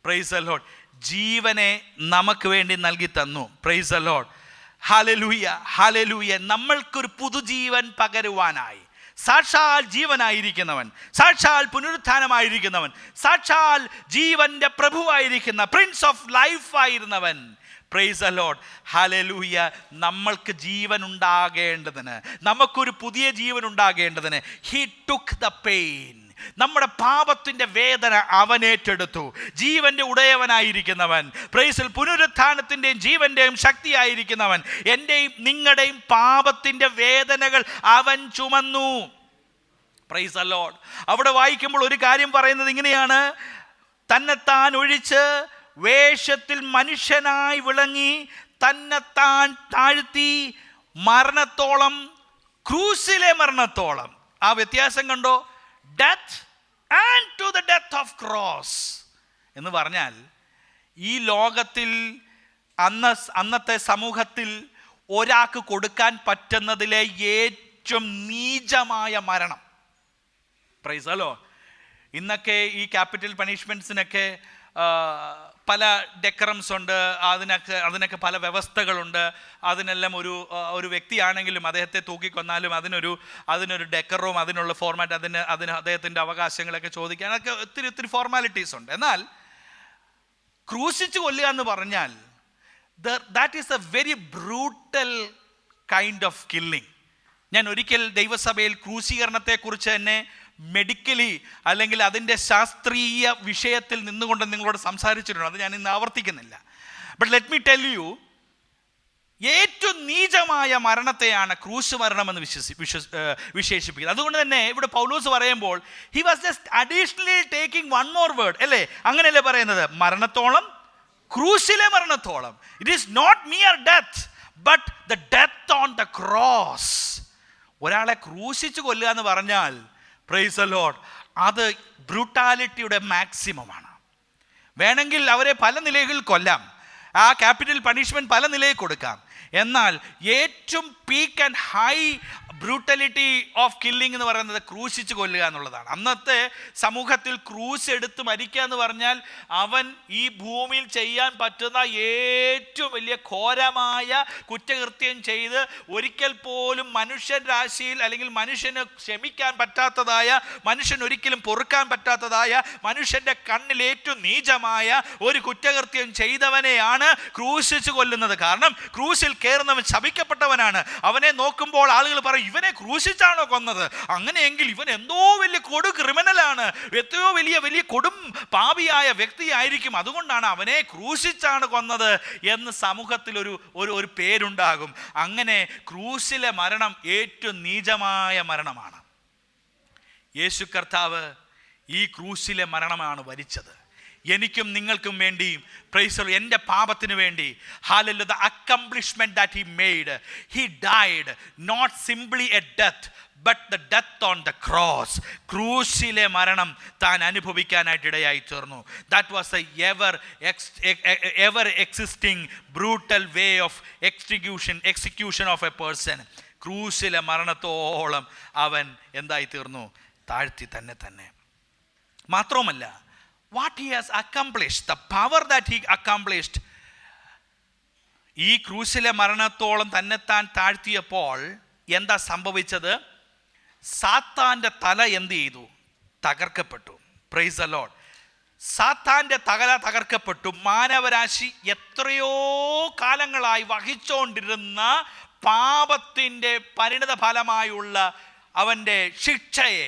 Price the Lord. ജീവനെ നമുക്ക് വേണ്ടി നൽകി തന്നു. Praise the Lord. ഹല്ലേലൂയ, ഹല്ലേലൂയ. നമ്മൾക്കൊരു പുതുജീവൻ പകരുവാനായി സാക്ഷാൽ ജീവനായിരിക്കുന്നവൻ, സാക്ഷാൽ പുനരുത്ഥാനമായിരിക്കുന്നവൻ, സാക്ഷാൽ ജീവന്റെ പ്രഭുവായിരിക്കുന്ന പ്രിൻസ് ഓഫ് ലൈഫ് ആയിരുന്നവൻ. Praise the Lord. ഹല്ലേലൂയ. നമ്മൾക്ക് ജീവൻ ഉണ്ടാകേണ്ടതിന്, നമുക്കൊരു പുതിയ ജീവൻ ഉണ്ടാകേണ്ടതിന് ഹി ടുക്ക് ദ പെയിൻ. നമ്മുടെ പാപത്തിൻ്റെ വേദന അവൻ ഏറ്റെടുത്തു. ജീവന്റെ ഉടയവനായിരിക്കുന്നവൻ, പ്രൈസിൽ പുനരുത്ഥാനത്തിൻ്റെയും ജീവന്റെയും ശക്തിയായിരിക്കുന്നവൻ, എൻ്റെയും നിങ്ങളുടെയും പാപത്തിൻ്റെ വേദനകൾ അവൻ ചുമന്നു. Price the Lord. അവിടെ വായിക്കുമ്പോൾ ഒരു കാര്യം പറയുന്നത് ഇങ്ങനെയാണ്: തന്നെത്താൻ ഒഴിച്ച് വേഷത്തിൽ മനുഷ്യനായി വിളങ്ങി തന്നെത്താൻ താഴ്ത്തി മരണത്തോളം, ക്രൂസിലെ മരണത്തോളം. ആ വ്യത്യാസം കണ്ടോ? Death and to the death of cross എന്ന് പറഞ്ഞാൽ, ഈ ലോകത്തിൽ അന്നത്തെ സമൂഹത്തിൽ ഒരാൾക്ക് കൊടുക്കാൻ പറ്റുന്നതിലെ ഏറ്റവും നീചമായ മരണം. Price the Lord. ഇന്നൊക്കെ ഈ ക്യാപിറ്റൽ പണിഷ്മെൻറ്റ്സിനൊക്കെ പല ഡെക്കറംസ് ഉണ്ട്, അതിനൊക്കെ പല വ്യവസ്ഥകളുണ്ട്. അതിനെല്ലാം ഒരു വ്യക്തിയാണെങ്കിലും അദ്ദേഹത്തെ തൂക്കിക്കൊന്നാലും അതിനൊരു ഡെക്കറും അതിനുള്ള ഫോർമാറ്റ്, അതിന് അദ്ദേഹത്തിൻ്റെ അവകാശങ്ങളൊക്കെ ചോദിക്കാനൊക്കെ ഒത്തിരി ഫോർമാലിറ്റീസ് ഉണ്ട്. എന്നാൽ ക്രൂശിച്ച് കൊല്ലുക എന്ന് പറഞ്ഞാൽ that is A very brutal kind of killing. ഞാൻ ഒരിക്കൽ ദൈവസഭയിൽ ക്രൂശീകരണത്തെക്കുറിച്ച് തന്നെ മെഡിക്കലി അല്ലെങ്കിൽ അതിൻ്റെ ശാസ്ത്രീയ വിഷയത്തിൽ നിന്നുകൊണ്ട് നിങ്ങളോട് സംസാരിച്ചിട്ടുണ്ട്. അത് ഞാൻ ഇന്ന് ആവർത്തിക്കുന്നില്ല. But let me tell you, ഏറ്റവും നീചമായ മരണത്തെയാണ് ക്രൂശ് മരണമെന്ന് വിശേഷിപ്പിക്കുന്നത്. അതുകൊണ്ട് തന്നെ ഇവിടെ പൗലോസ് പറയുമ്പോൾ he was just additionally taking one more word, അല്ലേ? അങ്ങനെയല്ലേ പറയുന്നത്? മരണത്തോളം, ക്രൂശിലെ മരണത്തോളം. It is not mere death but the death on the cross. ഒരാളെ ക്രൂശിച്ച് കൊല്ലുക എന്ന് പറഞ്ഞാൽ, പ്രൈസ് ദി ലോർഡ്, അത് ബ്രൂട്ടാലിറ്റിയുടെ മാക്സിമമാണ്. വേണമെങ്കിൽ അവരെ പല നിലകളിൽ കൊല്ലാം, ആ ക്യാപിറ്റൽ പണിഷ്മെൻറ്റ് പല നിലയിൽ കൊടുക്കാം. എന്നാൽ ഏറ്റവും peak and high brutality of killing എന്ന് പറയുന്നത് ക്രൂശിച്ച് കൊല്ലുക എന്നുള്ളതാണ്. അന്നത്തെ സമൂഹത്തിൽ ക്രൂശ് എടുത്ത് മരിക്കുക എന്ന് പറഞ്ഞാൽ അവൻ ഈ ഭൂമിയിൽ ചെയ്യാൻ പറ്റുന്ന ഏറ്റവും വലിയ ഘോരമായ കുറ്റകൃത്യം ചെയ്ത് ഒരിക്കൽ പോലും മനുഷ്യൻ രാശിയിൽ അല്ലെങ്കിൽ മനുഷ്യന് ക്ഷമിക്കാൻ പറ്റാത്തതായ, മനുഷ്യൻ ഒരിക്കലും പൊറുക്കാൻ പറ്റാത്തതായ, മനുഷ്യൻ്റെ കണ്ണിൽ ഏറ്റവും നീചമായ ഒരു കുറ്റകൃത്യം ചെയ്തവനെയാണ് ക്രൂശിച്ച് കൊല്ലുന്നത്. കാരണം ക്രൂശിൽ കയറുന്നവൻ ശപിക്കപ്പെട്ടവനാണ്. അവനെ നോക്കുമ്പോൾ ആളുകൾ പറയും, ഇവനെ ക്രൂശിച്ചാണോ കൊന്നത്? അങ്ങനെയെങ്കിൽ ഇവൻ എന്തോ വലിയ കൊടു ക്രിമിനലാണ്, എത്രയോ വലിയ കൊടും പാപിയായ വ്യക്തിയായിരിക്കും, അതുകൊണ്ടാണ് അവനെ ക്രൂശിച്ചാണ് കൊന്നത് എന്ന് സമൂഹത്തിൽ ഒരു പേരുണ്ടാകും. അങ്ങനെ ക്രൂശിലെ മരണം ഏറ്റവും നീചമായ മരണമാണ്. യേശു കർത്താവ് ഈ ക്രൂശിലെ മരണമാണ് വരിച്ചത്. എനിക്കും നിങ്ങൾക്കും വേണ്ടി, പ്രൈസ് ദി ലോർഡ്, എൻ്റെ പാപത്തിന് വേണ്ടി. Hallelujah. The accomplishment that he made, he died not simply a death but the death on the cross. ക്രൂശിലെ മരണം താൻ അനുഭവിക്കാനായിട്ട് ഇടയായി തീർന്നു. That was a ever existing brutal way of execution of a person. ക്രൂശിലെ മരണത്തോളം അവൻ എന്തായി തീർന്നു? താഴ്ത്തി തന്നെ. മാത്രവുമല്ല, what he has accomplished, the power that he accomplished, ഈ ക്രൂശിലെ മരണത്തോളം തന്നെത്താൻ താഴ്ത്തിയപ്പോൾ എന്താ സംഭവിച്ചത്? സാത്താൻ്റെ തല എന്ത് ചെയ്തു? തകർക്കപ്പെട്ടു. Praise the Lord. സാത്താൻ്റെ തല തകർക്കപ്പെട്ടു. മാനവരാശി എത്രയോ കാലങ്ങളായി വഹിച്ചുകൊണ്ടിരുന്ന പാപത്തിൻ്റെ പരിണിത ഫലമായുള്ള അവൻ്റെ ശിക്ഷയെ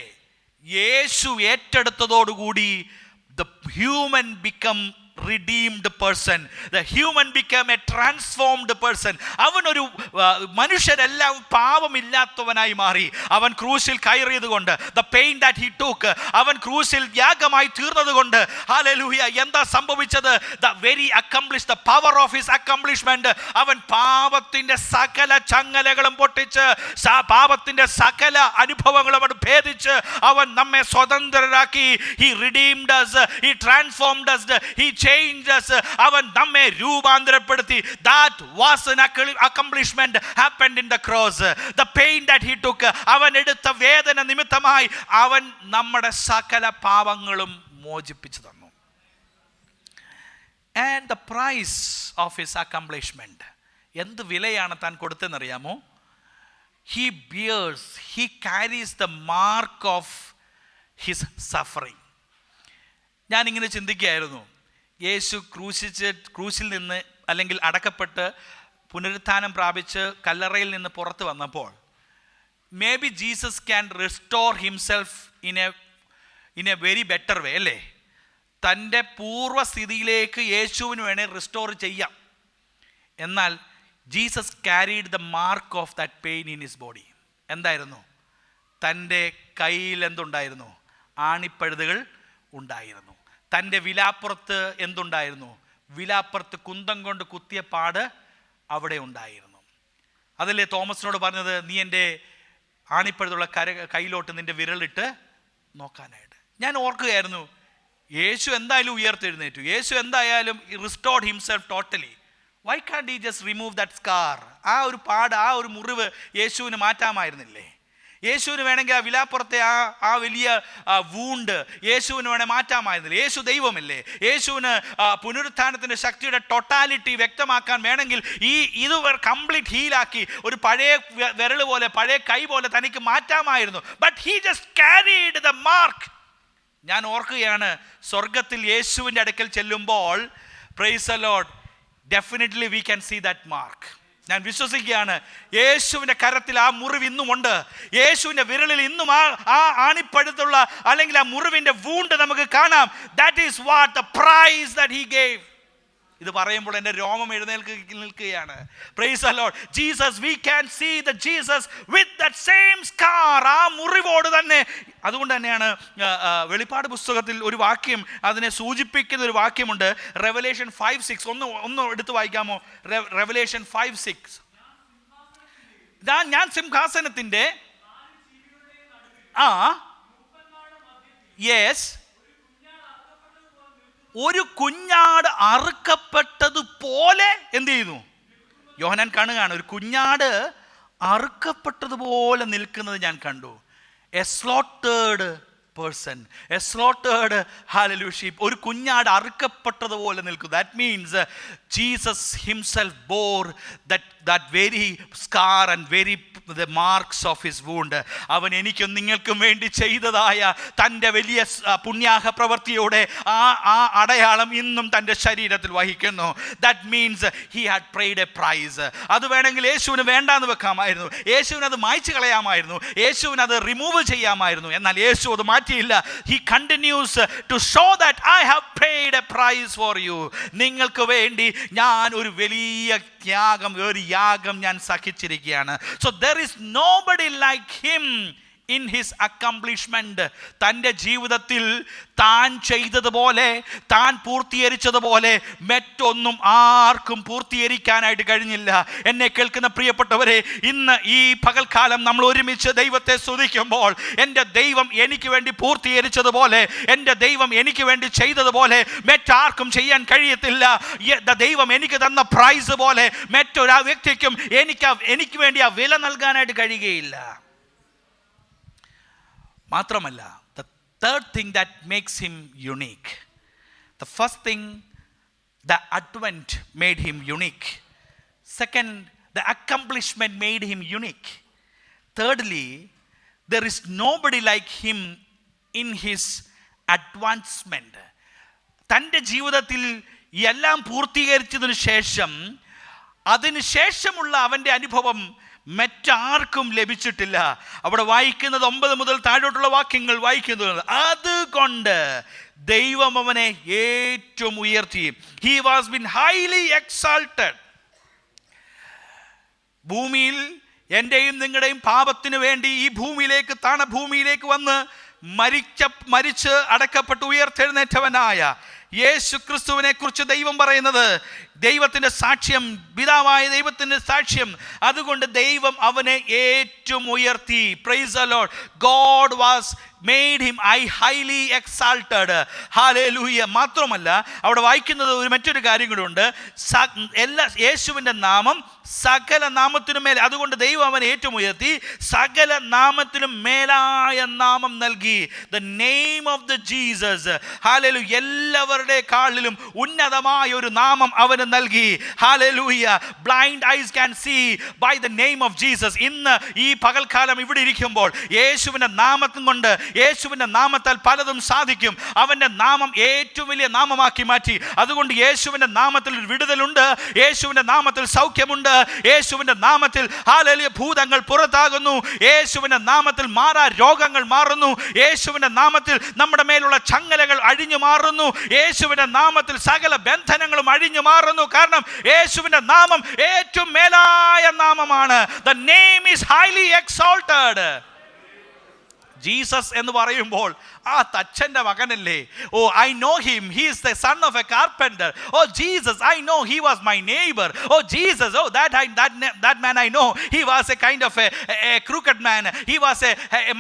യേശു ഏറ്റെടുത്തതോടുകൂടി the human become redeemed person, the human became a transformed person. അവനൊരു മനുഷ്യരെല്ലാം പാപമില്ലാത്തവനായി മാറി. അവൻ ക്രൂശിൽ കയറിയതുകൊണ്ട്, the pain that he took, അവൻ ക്രൂശിൽ യാഗമായി തീർന്നതുകൊണ്ട്, ഹല്ലേലൂയ, എന്താ സംഭവിച്ചത്? the very accomplished, the power of his accomplishment, അവൻ പാപത്തിന്റെ സകല ചങ്ങലകളും പൊട്ടിച്ച്, പാപത്തിന്റെ സകല അനുഭവങ്ങളും അവൻ ഭേദിച്ച് അവൻ നമ്മെ സ്വതന്ത്രരാക്കി. he redeemed us, he transformed us, he changed us. അവൻ നമ്മെ രൂപാന്തരപ്പെടുത്തി. That was an accomplishment happened in the cross. The pain that he took, അവൻ എടുത്ത വേദന നിമിത്തമായി അവൻ നമ്മുടെ സകല പാപങ്ങളും മോചിപ്പിച്ചു തന്നു. And the price of his accomplishment, എന്ത് വിലയാണ് താൻ കൊടുത്തെന്നറിയാമോ? He bears, he carries the mark of his suffering. ഞാനിങ്ങനെ ചിന്തിക്കുകയായിരുന്നു, യേശു ക്രൂശിൽ നിന്ന് അല്ലെങ്കിൽ അടക്കപ്പെട്ട് പുനരുത്ഥാനം പ്രാപിച്ച് കല്ലറയിൽ നിന്ന് പുറത്ത് വന്നപ്പോൾ may be Jesus can restore himself in A very better വേ, അല്ലേ? തൻ്റെ പൂർവ്വസ്ഥിതിയിലേക്ക് യേശുവിന് വേണേ റിസ്റ്റോർ ചെയ്യാം. എന്നാൽ Jesus carried the mark of that pain in his body. എന്തായിരുന്നു? തൻ്റെ കയ്യിൽ എന്തുണ്ടായിരുന്നു? ആണിപ്പഴുതുകൾ ഉണ്ടായിരുന്നു. തൻ്റെ വിലാപ്പുറത്ത് എന്തുണ്ടായിരുന്നു? വിലാപ്പുറത്ത് കുന്തം കൊണ്ട് കുത്തിയ പാട് അവിടെ ഉണ്ടായിരുന്നു. അതല്ലേ തോമസിനോട് പറഞ്ഞത്, നീ എൻ്റെ ആണിപ്പഴുതുള്ള കയ്യിലോട്ട് നിൻ്റെ വിരലിട്ട് നോക്കാനായിട്ട്. ഞാൻ ഓർക്കുകയായിരുന്നു, യേശു എന്തായാലും ഉയർത്തെഴുന്നേറ്റു, യേശു എന്തായാലും restored himself totally. Why can't he just remove that scar? ആ ഒരു പാട്, ആ ഒരു മുറിവ് യേശുവിന് മാറ്റാമായിരുന്നില്ലേ? യേശുവിന് വേണമെങ്കിൽ ആ വിലാപ്പുറത്തെ ആ വലിയ വൂണ്ട് യേശുവിന് വേണേൽ മാറ്റാമായിരുന്നില്ല. യേശു ദൈവമല്ലേ? യേശുവിന് പുനരുത്ഥാനത്തിൻ്റെ ശക്തിയുടെ ടോട്ടാലിറ്റി വ്യക്തമാക്കാൻ വേണമെങ്കിൽ ഇത് കംപ്ലീറ്റ് ഹീലാക്കി ഒരു പഴയ വിരൽ പോലെ, പഴയ കൈ പോലെ തനിക്ക് മാറ്റാമായിരുന്നു. But he just carried the mark. ഞാൻ ഓർക്കുകയാണ്, സ്വർഗത്തിൽ യേശുവിൻ്റെ അടുക്കൽ ചെല്ലുമ്പോൾ, praise the Lord, definitely we can see that mark. ഞാൻ വിശ്വസിക്കുകയാണ്, യേശുവിൻ്റെ കരത്തിൽ ആ മുറിവ് ഇന്നുമുണ്ട്. യേശുവിൻ്റെ വിരലിൽ ഇന്നും ആ ആണിപ്പഴുത്തുള്ള അല്ലെങ്കിൽ ആ മുറിവിൻ്റെ വൂണ്ട് നമുക്ക് കാണാം. That is what the price that he gave. ഇത് പറയുമ്പോൾ എൻ്റെ രോമം നിൽക്കുകയാണ്. Praise the Lord. Jesus, we can see the Jesus with that same scar, ആ മുറിവോട് തന്നെ. അതുകൊണ്ട് തന്നെയാണ് വെളിപ്പാട് പുസ്തകത്തിൽ ഒരു വാക്യം അതിനെ സൂചിപ്പിക്കുന്ന ഒരു വാക്യമുണ്ട്. റെവലേഷൻ 5:6. ഒന്ന് എടുത്ത് വായിക്കാമോ? റെവലേഷൻ 5:6. ഞാൻ സിംഹാസനത്തിൻ്റെ യെസ്, ഒരു കുഞ്ഞാട് അറുക്കപ്പെട്ടതുപോലെ എന്ത് ചെയ്യുന്നു? യോഹന്നാൻ കാണുകയാണ്, ഒരു കുഞ്ഞാട് അറുക്കപ്പെട്ടതുപോലെ നിൽക്കുന്നത് ഞാൻ കണ്ടു. A slaughtered person, a slaughtered hallelujah sheep. ഒരു കുഞ്ഞാട് അറുക്കപ്പെട്ടതുപോലെ നിൽക്കും. That means Jesus himself bore that very scar and the marks of his wound. അവൻ എനിക്കും നിങ്ങൾക്കും വേണ്ടി ചെയ്തതായ തൻ്റെ വലിയ പുണ്യാഹ പ്രവൃത്തിയോടെ ആ അടയാളം ഇന്നും തൻ്റെ ശരീരത്തിൽ വഹിക്കുന്നു. That means he had paid a price. അത് വേണമെങ്കിൽ യേശുവിന് വേണ്ടാന്ന് വെക്കാമായിരുന്നു, യേശുവിന് അത് മായ്ച്ചു കളയാമായിരുന്നു, യേശുവിന് അത് റിമൂവ് ചെയ്യാമായിരുന്നു. എന്നാൽ യേശു അത് മാറ്റിയില്ല. He continues to show that I have paid a price for you. നിങ്ങൾക്ക് വേണ്ടി ഞാൻ ഒരു വലിയ ത്യാഗം, ഒരു യാഗം ഞാൻ സഹിച്ചിരിക്കുകയാണ്. So there is nobody like him in his accomplishment. തൻ്റെ ജീവിതത്തിൽ താൻ ചെയ്തതുപോലെ, താൻ പൂർത്തീകരിച്ചതുപോലെ മറ്റൊന്നും ആർക്കും പൂർത്തീകരിക്കാനായിട്ട് കഴിഞ്ഞില്ല. എന്നെ കേൾക്കുന്ന പ്രിയപ്പെട്ടവരെ, ഇന്ന് ഈ പകൽക്കാലം നമ്മൾ ഒരുമിച്ച് ദൈവത്തെ സ്തുതിക്കുമ്പോൾ, എൻ്റെ ദൈവം എനിക്ക് വേണ്ടി പൂർത്തീകരിച്ചതുപോലെ, എൻ്റെ ദൈവം എനിക്ക് വേണ്ടി ചെയ്തതുപോലെ മറ്റാർക്കും ചെയ്യാൻ കഴിയത്തില്ല. ദൈവം എനിക്ക് തന്ന പ്രൈസ് പോലെ മറ്റൊരു വ്യക്തിക്കും എനിക്ക് വേണ്ടി ആ വില നൽകാനായിട്ട് കഴിയുകയില്ല. മാത്രമല്ല, the third thing that makes him unique. The first thing, the advent made him unique. Second, the accomplishment made him unique. Thirdly, there is nobody like him in his advancement. തൻ്റെ ജീവിതത്തിൽ എല്ലാം പൂർത്തീകരിച്ചതിന് ശേഷം, അതിനുശേഷമുള്ള അവൻ്റെ അനുഭവം മറ്റാർക്കും ലഭിച്ചിട്ടില്ല. അവിടെ വായിക്കുന്നത് 9 മുതൽ താഴോട്ടുള്ള വാക്യങ്ങൾ വായിക്കുന്നത്, അതുകൊണ്ട് ദൈവം അവനെ ഏറ്റവും ഉയർത്തി. He was been highly exalted. ഭൂമിയിൽ എൻ്റെയും നിങ്ങളുടെയും പാപത്തിന് വേണ്ടി ഈ ഭൂമിയിലേക്ക്, ഭൂമിയിലേക്ക് വന്ന് മരിച്ച് അടക്കപ്പെട്ട് ഉയർത്തെഴുന്നേറ്റവനായ യേശു ക്രിസ്തുവിനെ കുറിച്ച് ദൈവം പറയുന്നത്, ദൈവത്തിൻ്റെ സാക്ഷ്യം, പിതാവായ ദൈവത്തിൻ്റെ സാക്ഷ്യം. അതുകൊണ്ട് ദൈവം അവനെ ഏറ്റവും ഉയർത്തി. Price the Lord. God was made him I highly exalted. Hallelujah. മാത്രമല്ല അവിടെ വായിക്കുന്നത് മറ്റൊരു കാര്യം കൂടെ ഉണ്ട്. യേശുവിൻ്റെ നാമം സകല നാമത്തിനും മേലെ, അതുകൊണ്ട് ദൈവം അവനെ ഏറ്റവും ഉയർത്തി സകല നാമത്തിനും മേലായ നാമം നൽകി. The name of the Jesus. Hallelujah. എല്ലാവരുടെ കാളിലും ഉന്നതമായ ഒരു നാമം അവന് നൽകി. Hallelujah. Blind eyes can see by the name of Jesus. ഇന്ന് ഈ പകൽക്കാലം ഇവിടെ ഇരിക്കുമ്പോൾ യേശുവിൻ്റെ നാമത്തും കൊണ്ട്, യേശുവിൻ്റെ നാമത്താൽ പലതും സാധിക്കും. അവൻ്റെ നാമം ഏറ്റവും വലിയ നാമമാക്കി മാറ്റി. അതുകൊണ്ട് യേശുവിൻ്റെ നാമത്തിൽ വിടുതലുണ്ട്, യേശുവിൻ്റെ നാമത്തിൽ സൗഖ്യമുണ്ട്, യേശുവിൻ്റെ നാമത്തിൽ ഹല്ലേലൂയ ഭൂതങ്ങൾ പുറത്താകുന്നു, യേശുവിൻ്റെ നാമത്തിൽ മാറാ രോഗങ്ങൾ മാറുന്നു, യേശുവിൻ്റെ നാമത്തിൽ നമ്മുടെ മേലുള്ള ചങ്ങലകൾ അഴിഞ്ഞു മാറുന്നു, യേശുവിൻ്റെ നാമത്തിൽ സകല ബന്ധനങ്ങളും അഴിഞ്ഞു മാറുന്നു. കാരണം യേശുവിൻ്റെ നാമം ഏറ്റവും മേലായ നാമമാണ്. The name is highly exalted. Jesus എന്ന് പറയുമ്പോൾ ആ തച്ചൻ്റെ മകനല്ലേ. Oh I know him, he is the son of a carpenter. Oh Jesus I know he was my neighbour. Oh Jesus, oh that man I know, he was a kind of a crooked man, he was a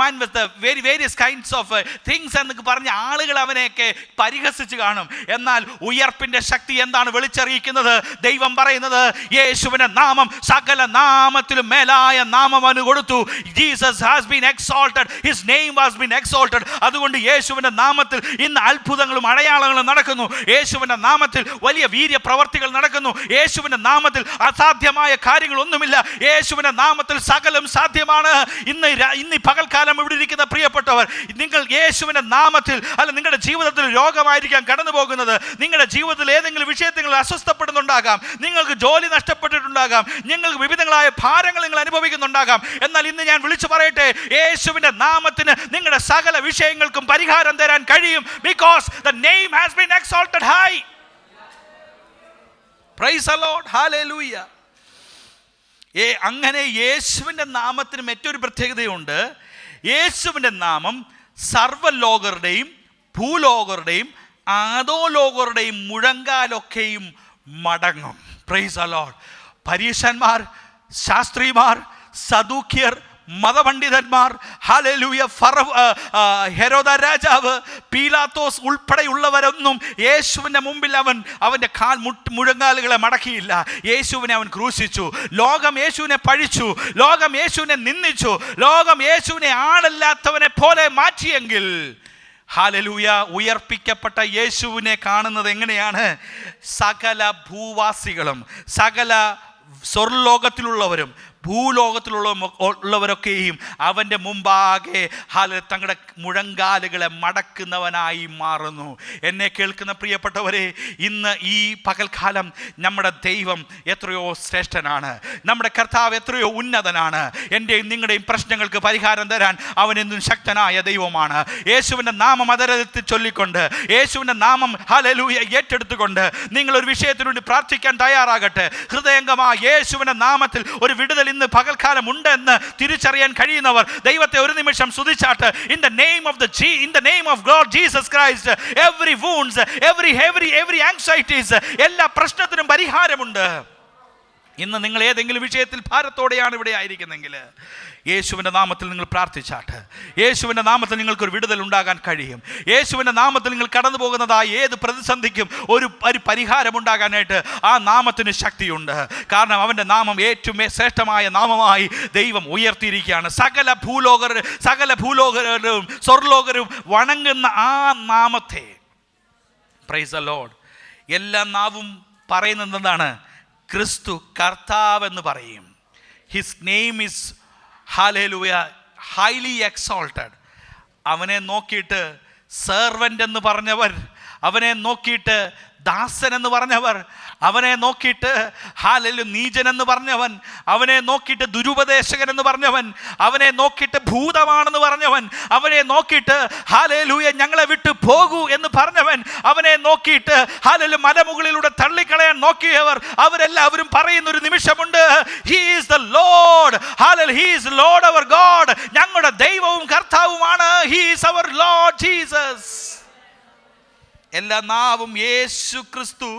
man with the very various kinds of things എന്നൊക്കെ പറഞ്ഞ ആളുകൾ അവനെയൊക്കെ പരിഹസിച്ച് കാണും. എന്നാൽ ഉയർപ്പിൻ്റെ ശക്തി എന്താണ് വിളിച്ചറിയിക്കുന്നത്? ദൈവം പറയുന്നത് യേശുവിൻ്റെ നാമം സകല നാമത്തിലും മേലായ നാമം അവന് കൊടുത്തു. Jesus has been exalted, his name has been exalted. അതുകൊണ്ട് യേശുവിൻ്റെ നാമത്തിൽ ഇന്ന് അത്ഭുതങ്ങളും അടയാളങ്ങളും നടക്കുന്നു. യേശുവിൻ്റെ നാമത്തിൽ വലിയ വീര്യ പ്രവർത്തികൾ നടക്കുന്നു. യേശുവിൻ്റെ നാമത്തിൽ അസാധ്യമായ കാര്യങ്ങളൊന്നുമില്ല. യേശുവിൻ്റെ നാമത്തിൽ സകലം സാധ്യമാണ്. ഇന്ന് പകൽക്കാലം ഇവിടെ ഇരിക്കുന്ന പ്രിയപ്പെട്ടവർ, നിങ്ങൾ യേശുവിൻ്റെ നാമത്തിൽ അല്ല, നിങ്ങളുടെ ജീവിതത്തിൽ രോഗമായിരിക്കാം കടന്നു പോകുന്നത്, നിങ്ങളുടെ ജീവിതത്തിൽ ഏതെങ്കിലും വിഷയത്തിൽ അസ്വസ്ഥപ്പെടുന്നുണ്ടാകാം, നിങ്ങൾക്ക് ജോലി നഷ്ടപ്പെട്ടിട്ടുണ്ടാകാം, നിങ്ങൾക്ക് വിവിധങ്ങളായ ഭാരങ്ങൾ നിങ്ങൾ അനുഭവിക്കുന്നുണ്ടാകാം. എന്നാൽ ഇന്ന് ഞാൻ വിളിച്ചു പറയട്ടെ, യേശുവിൻ്റെ നാമത്തിന് നിങ്ങളുടെ സകല വിഷയങ്ങൾക്കും പരിഹാരം തരാൻ കഴിയും. Because the name has been exalted high. Praise the Lord. Hallelujah. അങ്ങനെ യേശുവിൻ്റെ നാമത്തിന് മറ്റൊരു പ്രത്യേകതയുണ്ട്. യേശുവിൻ്റെ നാമം സർവ്വലോകരുടെയും ഭൂലോകരുടെയും ആദോലോകരുടെയും മുഴങ്കാലൊക്കെയും മടങ്ങും. Praise the Lord. പരീശന്മാർ, ശാസ്ത്രിമാർ, സദൂക്യർ, മതപണ്ഡിതന്മാർ, ഹല്ലേലൂയ, ഹെരോദ രാജാവ്, പീലാത്തോസ് ഉൾപ്പെടെയുള്ളവരൊന്നും യേശുവിൻ്റെ മുമ്പിൽ അവൻ്റെ മുഴങ്കാലുകളെ മടക്കിയില്ല. യേശുവിനെ അവൻ ക്രൂശിച്ചു. ലോകം യേശുവിനെ പഴിച്ചു, ലോകം യേശുവിനെ നിന്ദിച്ചു, ലോകം യേശുവിനെ ആളല്ലാത്തവനെ പോലെ മാറ്റിയെങ്കിൽ ഹല്ലേലൂയ, ഉയർപ്പിക്കപ്പെട്ട യേശുവിനെ കാണുന്നത് എങ്ങനെയാണ്? സകല ഭൂവാസികളും സകല സ്വർലോകത്തിലുള്ളവരും ഭൂലോകത്തിലുള്ളവരൊക്കെയും അവൻ്റെ മുമ്പാകെ തങ്ങളുടെ മുഴങ്കാലുകളെ മടക്കുന്നവനായി മാറുന്നു. എന്നെ കേൾക്കുന്ന പ്രിയപ്പെട്ടവരെ, ഇന്ന് ഈ പകൽക്കാലം നമ്മുടെ ദൈവം എത്രയോ ശ്രേഷ്ഠനാണ്, നമ്മുടെ കർത്താവ് എത്രയോ ഉന്നതനാണ്. എൻ്റെയും നിങ്ങളുടെയും പ്രശ്നങ്ങൾക്ക് പരിഹാരം തരാൻ അവനെന്നും ശക്തനായ ദൈവമാണ്. യേശുവിൻ്റെ നാമം അതരത്തിൽ ചൊല്ലിക്കൊണ്ട്, യേശുവിൻ്റെ നാമം ഹല്ലേലൂയ ഏറ്റെടുത്തുകൊണ്ട് നിങ്ങളൊരു വിഷയത്തിനു വേണ്ടി പ്രാർത്ഥിക്കാൻ തയ്യാറാകട്ടെ. ഹൃദയംഗമായ യേശുവിൻ്റെ നാമത്തിൽ ഒരു വിടുതൽ ഇന്ന് പകൽക്കാലം ഉണ്ട് എന്ന് തിരിച്ചറിയാൻ കഴിയുന്നവർ ദൈവത്തെ ഒരു നിമിഷം സ്തുതിച്ചാട്ട്. In the name of God Jesus Christ, every wounds, every anxieties, എല്ലാ പ്രശ്നത്തിനും പരിഹാരമുണ്ട്. ഇന്ന് നിങ്ങൾ ഏതെങ്കിലും വിഷയത്തിൽ ഭാരത്തോടെയാണ് ഇവിടെ ആയിരിക്കുന്നെങ്കിൽ യേശുവിൻ്റെ നാമത്തിൽ നിങ്ങൾ പ്രാർത്ഥിച്ചാട്ട്. യേശുവിൻ്റെ നാമത്തിൽ നിങ്ങൾക്കൊരു വിടുതൽ ഉണ്ടാകാൻ കഴിയും. യേശുവിൻ്റെ നാമത്തിൽ നിങ്ങൾ കടന്നു പോകുന്നതായ ഏത് പ്രതിസന്ധിക്കും ഒരു പരിഹാരം ഉണ്ടാകാനായിട്ട് ആ നാമത്തിന് ശക്തിയുണ്ട്. കാരണം അവൻ്റെ നാമം ഏറ്റവും ശ്രേഷ്ഠമായ നാമമായി ദൈവം ഉയർത്തിയിരിക്കുകയാണ്. സകല ഭൂലോകരും സ്വർലോകരും വണങ്ങുന്ന ആ നാമത്തെ, പ്രൈസ് ദി ലോർഡ്, എല്ലാ നാവും പറയുന്നത് എന്താണ്? ക്രിസ്തു കർത്താവ് എന്ന് പറയും. His name is hallelujah highly exalted. അവനെ നോക്കിയിട്ട് സെർവൻ്റ് എന്ന് പറഞ്ഞവർ, അവനെ നോക്കിയിട്ട് ദാസൻ എന്ന് പറഞ്ഞവർ, അവനെ നോക്കിയിട്ട് ഹല്ലേലൂയ നീചൻ എന്ന് പറഞ്ഞവൻ, അവനെ നോക്കിയിട്ട് ദുരുപദേശകൻ എന്ന് പറഞ്ഞവൻ, അവനെ നോക്കിയിട്ട് ഭൂതമാണെന്ന് പറഞ്ഞവൻ, അവനെ നോക്കിയിട്ട് ഹല്ലേലൂയ ഞങ്ങളെ വിട്ടു പോകൂ എന്ന് പറഞ്ഞവൻ, അവനെ നോക്കിയിട്ട് ഹല്ലേലൂയ മലമുകളിലൂടെ തള്ളിക്കളയാൻ നോക്കിയവർ, അവരെല്ലാവരും പറയുന്ന ഒരു നിമിഷമുണ്ട്, he is the Lord. Hallelujah, he is Lord our God. ഞങ്ങളുടെ ദൈവവും കർത്താവുമാണ്. He is our Lord Jesus. എല്ലാ നാവും യേശു ക്രിസ്തു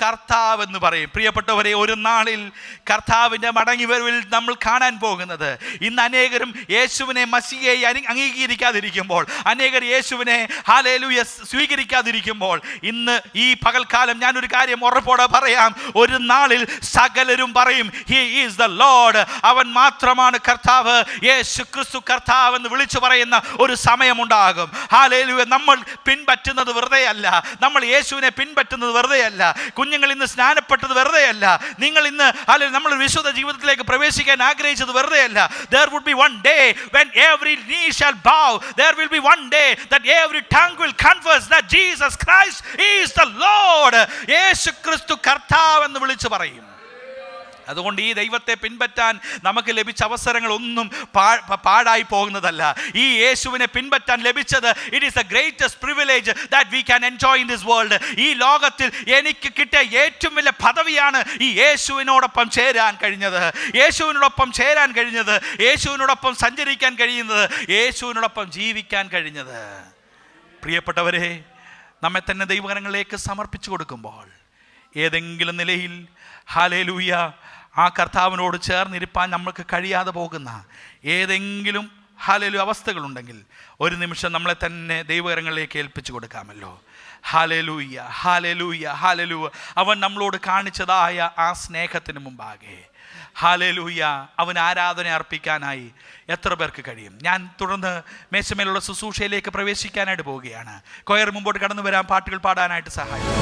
കർത്താവ് എന്ന് പറയും. പ്രിയപ്പെട്ടവരെ, ഒരു നാളിൽ കർത്താവിൻ്റെ മടങ്ങിവരവിൽ നമ്മൾ കാണാൻ പോകുന്നത്, ഇന്ന് അനേകരും യേശുവിനെ മസിഹയായി അംഗീകരിക്കാതിരിക്കുമ്പോൾ, അനേകർ യേശുവിനെ ഹല്ലേലൂയ സ്വീകരിക്കാതിരിക്കുമ്പോൾ, ഇന്ന് ഈ പകൽക്കാലം ഞാനൊരു കാര്യം ഉറപ്പോടെ പറയാം, ഒരു നാളിൽ സകലരും പറയും, ഹി ഈസ് ദ ലോർഡ്, അവൻ മാത്രമാണ് കർത്താവ്, യേശു ക്രിസ്തു കർത്താവ് എന്ന് വിളിച്ചു പറയുന്ന ഒരു സമയമുണ്ടാകും. ഹല്ലേലൂയ. നമ്മൾ പിൻപറ്റുന്നത് വെറുതെ അല്ല, നമ്മൾ യേശുവിനെ പിൻപറ്റുന്നത് വെറുതെ അല്ല, കുഞ്ഞുങ്ങൾ ഇന്ന് സ്നാനപ്പെട്ടത് വെറുതെ അല്ല, നിങ്ങൾ ഇന്ന് നമ്മൾ വിശുദ്ധ ജീവിതത്തിലേക്ക് പ്രവേശിക്കാൻ ആഗ്രഹിച്ചത് വെറുതെ അല്ല. There would be one day when every knee shall bow. There will be one day that every tongue will confess that Jesus Christ is the Lord. യേശു ക്രിസ്തു കർത്താവ് എന്ന് വിളിച്ചു പറയും. അതുകൊണ്ട് ഈ ദൈവത്തെ പിൻപറ്റാൻ നമുക്ക് ലഭിച്ച അവസരങ്ങളൊന്നും പാഴായി പോകുന്നതല്ല. ഈ യേശുവിനെ പിൻപറ്റാൻ ലഭിച്ചത്, it is the greatest privilege that we can enjoy in this world. ഈ ലോകത്തിൽ എനിക്ക് കിട്ടിയ ഏറ്റവും വലിയ പദവിയാണ് ഈ യേശുവിനോടൊപ്പം ചേരാൻ കഴിഞ്ഞത്, യേശുവിനോടൊപ്പം ചേരാൻ കഴിഞ്ഞത്, യേശുവിനോടൊപ്പം സഞ്ചരിക്കാൻ കഴിയുന്നത്, യേശുവിനോടൊപ്പം ജീവിക്കാൻ കഴിഞ്ഞത്. പ്രിയപ്പെട്ടവരെ, നമ്മെ തന്നെ ദൈവകരങ്ങളിലേക്ക് സമർപ്പിച്ചു കൊടുക്കുമ്പോൾ ഏതെങ്കിലും നിലയിൽ ഹല്ലേലൂയ ആ കർത്താവിനോട് ചേർന്നിരിപ്പാൻ നമുക്ക് കഴിയാതെ പോകുന്ന ഏതെങ്കിലും ഹല്ലേലൂയ അവസ്ഥകളുണ്ടെങ്കിൽ ഒരു നിമിഷം നമ്മളെ തന്നെ ദൈവകരങ്ങളിലേക്ക് ഏൽപ്പിച്ചു കൊടുക്കാമല്ലോ. Hallelujah, hallelujah, hallelujah. അവൻ നമ്മളോട് കാണിച്ചതായ ആ സ്നേഹത്തിന് മുമ്പാകെ ഹല്ലേലൂയ അവൻ ആരാധന അർപ്പിക്കാനായി എത്ര പേർക്ക് കഴിയും? ഞാൻ തുടർന്ന് മേശമേലുള്ള ശുശ്രൂഷയിലേക്ക് പ്രവേശിക്കാനായിട്ട് പോവുകയാണ്. കൊയർ മുമ്പോട്ട് കടന്നു വരാൻ, പാട്ടുകൾ പാടാനായിട്ട് സഹായിക്കും.